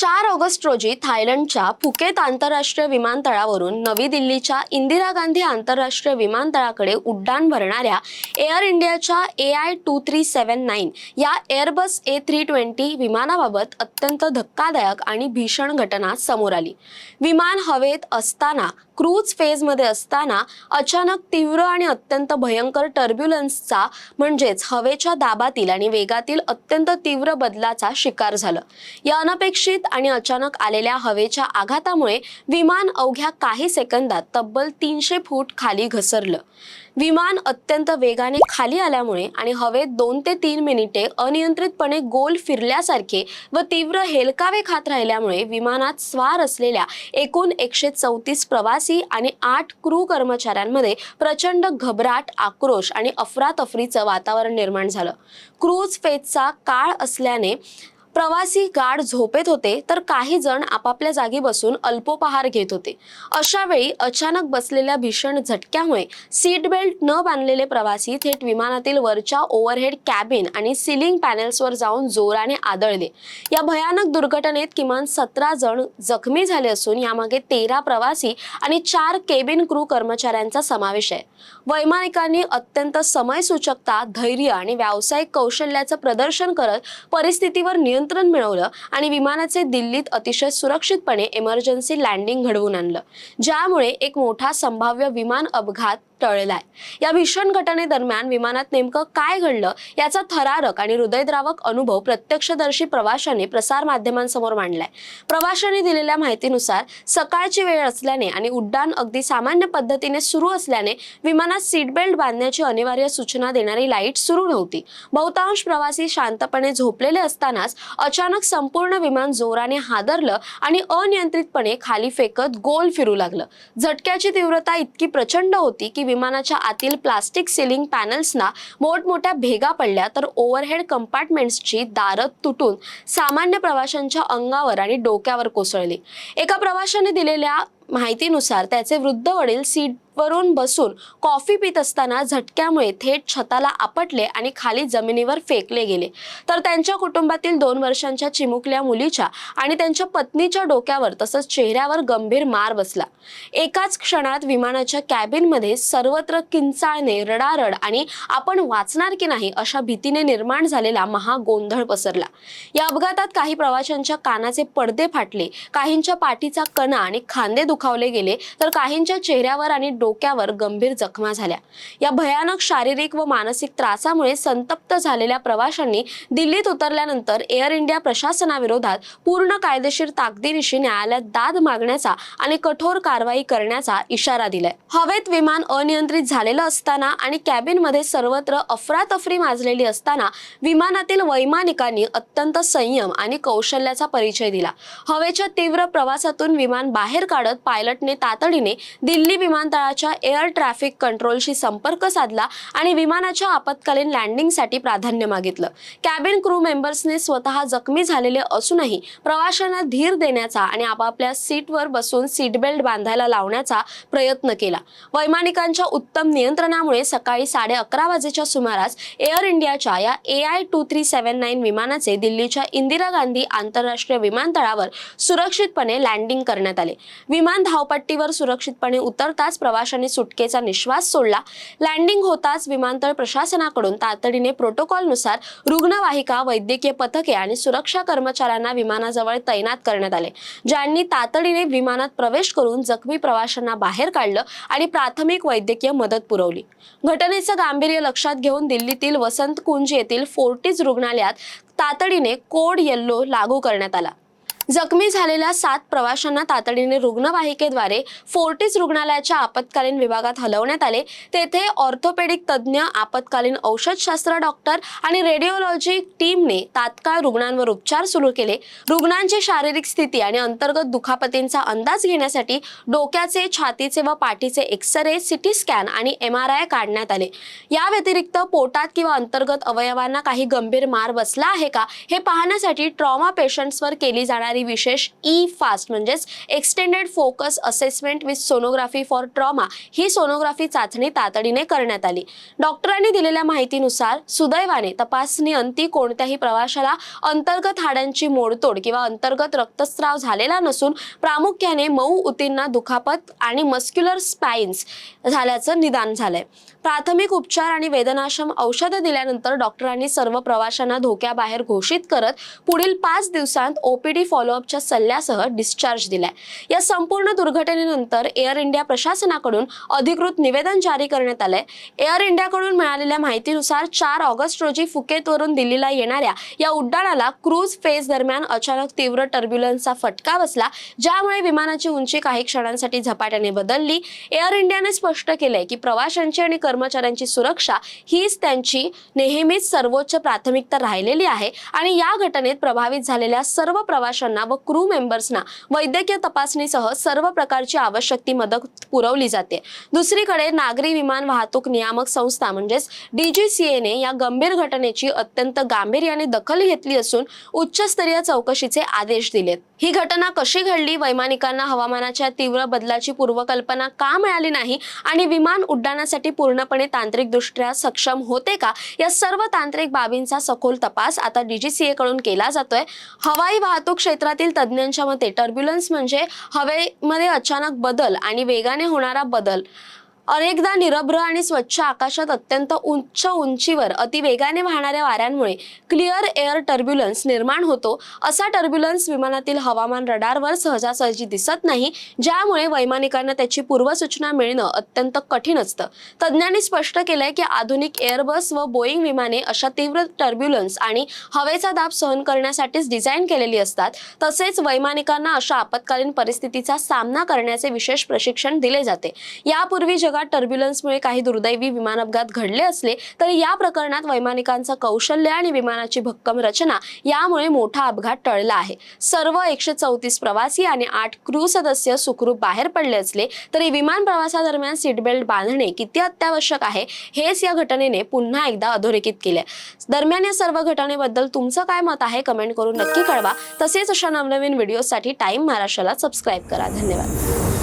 4 August रोजी थायलंडच्या Phuket आंतरराष्ट्रीय विमानतळावरून नवी दिल्लीच्या इंदिरा गांधी आंतरराष्ट्रीय विमानतळाकडे उड्डाण भरणाऱ्या एअर इंडियाच्या AI2379 या एअरबस A320 विमानाबाबत अत्यंत धक्कादायक आणि भीषण घटना समोर आली। विमान हवेत असताना क्रूज फेजमध्ये असताना अचानक तीव्र आणि अत्यंत भयंकर टर्ब्युलन्सचा म्हणजेच हवेच्या दाबातील आणि वेगातील अत्यंत तीव्र बदलाचा शिकार झालं। या अनपेक्षित आणि अचानक आलेल्या हवेच्या आघातामुळे विमान अवघ्या काही सेकंदात तब्बल 300 फूट खाली घसरलं। विमान अत्यंत वेगाने खाली आल्यामुळे आणि हवेत 2 ते 3 मिनिटे अनियंत्रितपणे गोल फिरल्यासारखे व तीव्र हेलकावे खात राहिल्यामुळे विमानात स्वार असलेल्या एकूण 134 प्रवासी आणि 8 क्रू कर्मचाऱ्यांमध्ये प्रचंड घबराट, आक्रोश आणि अफरातफरीचं वातावरण निर्माण झालं। क्रूज फेजचा काळ असल्याने प्रवासी गाढ झोपेत होते तर काही जण आपापल्या जागी बसून अल्पोपहार घेत होते। अशा वेळी अचानक बसलेल्या भीषण झटक्यामुळे सीट बेल्ट न बांधलेले प्रवासी थेट विमानातील वरच्या ओव्हरहेड कॅबिन आणि सीलिंग पॅनेल्सवर जाऊन जोराने आदळले। या भयानक दुर्घटनेत किमान 17 जण जखमी झाले असून यामागे 13 प्रवासी आणि 4 केबिन क्रू कर्मचाऱ्यांचा समावेश आहे। वैमानिकांनी अत्यंत समयसूचकता, धैर्य आणि व्यावसायिक कौशल्याचं प्रदर्शन करत परिस्थितीवर नियंत्रण मिळवलं आणि विमानाचे दिल्लीत अतिशय सुरक्षितपणे इमर्जन्सी लँडिंग घडवून आणलं, ज्यामुळे एक मोठा संभाव्य विमान अपघात टळलाय। या भीषण घटनेदरम्यान विमानात नेमकं काय घडलं याचा थरारक आणि हृदयद्रावक अनुभव प्रत्यक्षदर्शी प्रवाशांनी प्रसार माध्यमांसमोर मांडलाय। प्रवाशांनी दिलेल्या माहितीनुसार सकाळची वेळ असल्याने आणि उड्डाण अगदी सामान्य पद्धतीने सुरू असल्याने विमानात सीट बेल्ट बांधण्याची अनिवार्य सूचना देणारी लाईट सुरू नव्हती। बहुतांश प्रवासी शांतपणे झोपलेले असतानाच अचानक संपूर्ण विमान जोराने हादरलं आणि अनियंत्रितपणे खाली फेकत गोल फिरू लागलं। झटक्याची तीव्रता इतकी प्रचंड होती की विमानाच्या आतील प्लास्टिक सीलिंग पॅनल्सना मोठमोठ्या भेगा पडल्या तर ओव्हरहेड कंपार्टमेंट्सची दारं तुटून सामान्य प्रवाशांच्या अंगावर आणि डोक्यावर कोसळली। एका प्रवाशाने दिलेल्या माहितीनुसार त्याचे वृद्ध वडील सीटवरून बसून कॉफी पित असताना झटक्यामुळे थेट छताला आपटले आणि खाली जमिनीवर फेकले गेले, तर त्यांच्या कुटुंबातील 2 वर्षांच्या चिमुकल्या मुलीच्या आणि त्यांच्या पत्नीच्या डोक्यावर तसंच चेहऱ्यावर गंभीर मार बसला। एकाच क्षणात विमानाच्या कॅबिनमध्ये सर्वत्र किंचाळणे, रडारड आणि आपण वाचणार की नाही अशा भीतीने निर्माण झालेला महागोंधळ पसरला। या अपघातात काही प्रवाशांच्या कानाचे पडदे फाटले, काहींच्या पाठीचा कणा आणि खांदे दुखावले गेले तर काहींच्या चेहऱ्यावर आणि डोक्यावर गंभीर जखमा झाल्या। या भयानक शारीरिक व मानसिक त्रासामुळे संतप्त झालेल्या प्रवाशांनी दिल्लीत उतरल्यानंतर एअर इंडिया प्रशासनाविरोधात पूर्ण कायदेशीर ताकदीनिशी न्यायालयात दाद मागण्याचा आणि कठोर कारवाई करण्याचा इशारा दिलाय। हवेत विमान अनियंत्रित झालेलं असताना आणि कॅबिनमध्ये सर्वत्र अफरातफरी माजलेली असताना विमानातील वैमानिकांनी अत्यंत संयम आणि कौशल्याचा परिचय दिला। हवेच्या तीव्र प्रवासातून विमान बाहेर काढत पायलटने तातडीने दिल्ली विमानतळाच्या एअर ट्रॅफिक कंट्रोलशी संपर्क साधला आणि विमानाच्या आपत्कालीन लँडिंगसाठी प्राधान्य मागितलं। कॅबिन क्रू मेंबर्सने स्वतः जखमी झालेले असूनही प्रवाशांना धीर देण्याचा आणि आपापल्या सीटवर बसून सीट बेल्ट बांधायला लावण्याचा प्रयत्न केला। वैमानिकांच्या उत्तम नियंत्रणामुळे सकाळी 11:30 वाजेच्या सुमारास एअर इंडियाच्या या AI2379 विमानाचे दिल्लीच्या इंदिरा गांधी आंतरराष्ट्रीय विमानतळावर सुरक्षितपणे लँडिंग करण्यात आले। विमान धावपट्टीवर सुरक्षितपणे उतरताच प्रवाशांनी सुटकेचा निश्वास सोडला। लँडिंग होताच विमानतळ प्रशासनाकडून तातडीने प्रोटोकॉलनुसार रुग्णवाहिका, वैद्यकीय पथके आणि सुरक्षा कर्मचाऱ्यांना विमानाजवळ तैनात करण्यात आले, ज्यांनी तातडीने विमानात प्रवेश करून जखमी प्रवाशांना बाहेर काढलं आणि प्राथमिक वैद्यकीय मदत पुरवली। घटनेचं गांभीर्य लक्षात घेऊन दिल्लीतील वसंत कुंज येथील फोर्टिस रुग्णालयात तातडीने कोड येल्लो लागू करण्यात आला। जखमी झालेल्या 7 प्रवाशांना तातडीने रुग्णवाहिकेद्वारे फोर्टिस रुग्णालयाच्या आपत्कालीन विभागात हलवण्यात आले। तेथे ऑर्थोपेडिक तज्ज्ञ, आपत्कालीन औषधशास्त्र डॉक्टर आणि रेडिओलॉजी टीमने तात्काळ रुग्णांवर उपचार सुरू केले। रुग्णांची शारीरिक स्थिती आणि अंतर्गत दुखापतींचा अंदाज घेण्यासाठी डोक्याचे, छातीचे व पाठीचे एक्स-रे, सीटी स्कॅन आणि MRI काढण्यात आले। या व्यतिरिक्त पोटात किंवा अंतर्गत अवयवांना काही गंभीर मार बसला आहे का हे पाहण्यासाठी ट्रॉमा पेशंट्सवर केली जाणारी येणारी विशेष फास्ट म्हणजेच extended focus assessment with sonography for trauma he sonography चाचणी तातडीने करण्यात आली। डॉक्टरांनी दिलेल्या माहितीनुसार सुदैवाने तपासणी अंती कोणत्याही प्रवाशाला अंतर्गत हाडांची मोडतोड किंवा अंतर्गत रक्तस्राव झालेला नसून प्रामुख्याने मऊ ऊतींना दुखापत आणि मस्क्युलर स्पाइन्स झाल्याचं निदान झालंय। प्राथमिक उपचार आणि वेदनाशम औषधं दिल्यानंतर डॉक्टरांनी सर्व प्रवाशांना धोक्याबाहेर घोषित करत पुढील 5 दिवसांत ओपीडी फॉलोअपच्या सल्ल्यासह डिस्चार्ज दिलाय। या संपूर्ण दुर्घटनेनंतर एअर इंडिया प्रशासनाकडून अधिकृत निवेदन जारी करण्यात आलंय। एअर इंडियाकडून मिळालेल्या माहितीनुसार 4 ऑगस्ट रोजी फुकेतवरून दिल्लीला येणाऱ्या या उड्डाणाला क्रूज फेज दरम्यान अचानक तीव्र टर्ब्युलन्सचा फटका बसला, ज्यामुळे विमानाची उंची काही क्षणांसाठी झपाट्याने बदलली। एअर इंडियाने स्पष्ट केलंय की प्रवाशांची आणि कर्मचाऱ्यांची सुरक्षा हीच त्यांची नेहमीच सर्वोच्च प्राथमिकता राहिलेली आहे आणि या घटनेत प्रभावित झालेल्या सर्व प्रवाशांना व क्रू मेंबर्सना वैद्यकीय तपासणीसह सर्व प्रकारची आवश्यक ती मदत पुरवली जाते। दुसरीकडे नागरी विमान वाहतूक नियामक संस्था म्हणजेच DGCA ने या गंभीर घटनेची अत्यंत गांभीर्याने दखल घेतली असून उच्चस्तरीय चौकशीचे आदेश दिलेत। ही घटना कशी घडली, वैमानिकांना हवामानाच्या तीव्र बदलाची पूर्वकल्पना का मिळाली नाही आणि विमान उड्डाणासाठी पूर्णपणे तांत्रिकदृष्ट्या सक्षम होते का, या सर्व तांत्रिक बाबींचा सखोल तपास आता DGCA कडून केला जातोय। हवाई वाहतूक क्षेत्रातील तज्ज्ञांच्या मते टर्ब्युलन्स म्हणजे हवेमध्ये अचानक बदल आणि वेगाने होणारा बदल। अनेकदा निरभ्र आणि स्वच्छ आकाशात अत्यंत उच्च उंचीवर अतिवेगाने वाहणाऱ्या वाऱ्यांमुळे क्लिअर एअर टर्ब्युलन्स निर्माण होतो। असा टर्ब्युलन्स विमानातील हवामान रडारवर सहजासहजी दिसत नाही, ज्यामुळे वैमानिकांना त्याची पूर्वसूचना मिळणं अत्यंत कठीण असतं। तज्ज्ञांनी स्पष्ट केलंय की आधुनिक एअरबस व बोईंग विमाने अशा तीव्र टर्ब्युलन्स आणि हवेचा दाब सहन करण्यासाठीच डिझाईन केलेली असतात। तसेच वैमानिकांना अशा आपत्कालीन परिस्थितीचा सामना करण्याचे विशेष प्रशिक्षण दिले जाते। यापूर्वी टर्ब्युलन्समुळे काही दुर्दैवी विमान अपघात घडले असले तरी या प्रकरणात वैमानिकांचं कौशल्य आणि विमानाची भक्कम रचना यामुळे मोठा अपघात टळला आहे। सर्व 134 प्रवासी आणि 8 क्रू सदस्य सुखरूप बाहेर पडले असले तरी विमान प्रवासादरम्यान सीट बेल्ट बांधणे किती अत्यावश्यक आहे हेच या घटनेने पुन्हा एकदा अधोरेखित केले। दरम्यान या सर्व घटनेबद्दल तुमचं काय मत आहे कमेंट करून नक्की कळवा। तसेच अशा नवनवीन व्हिडिओसाठी टाइम महाराष्ट्राला सबस्क्राईब करा। धन्यवाद।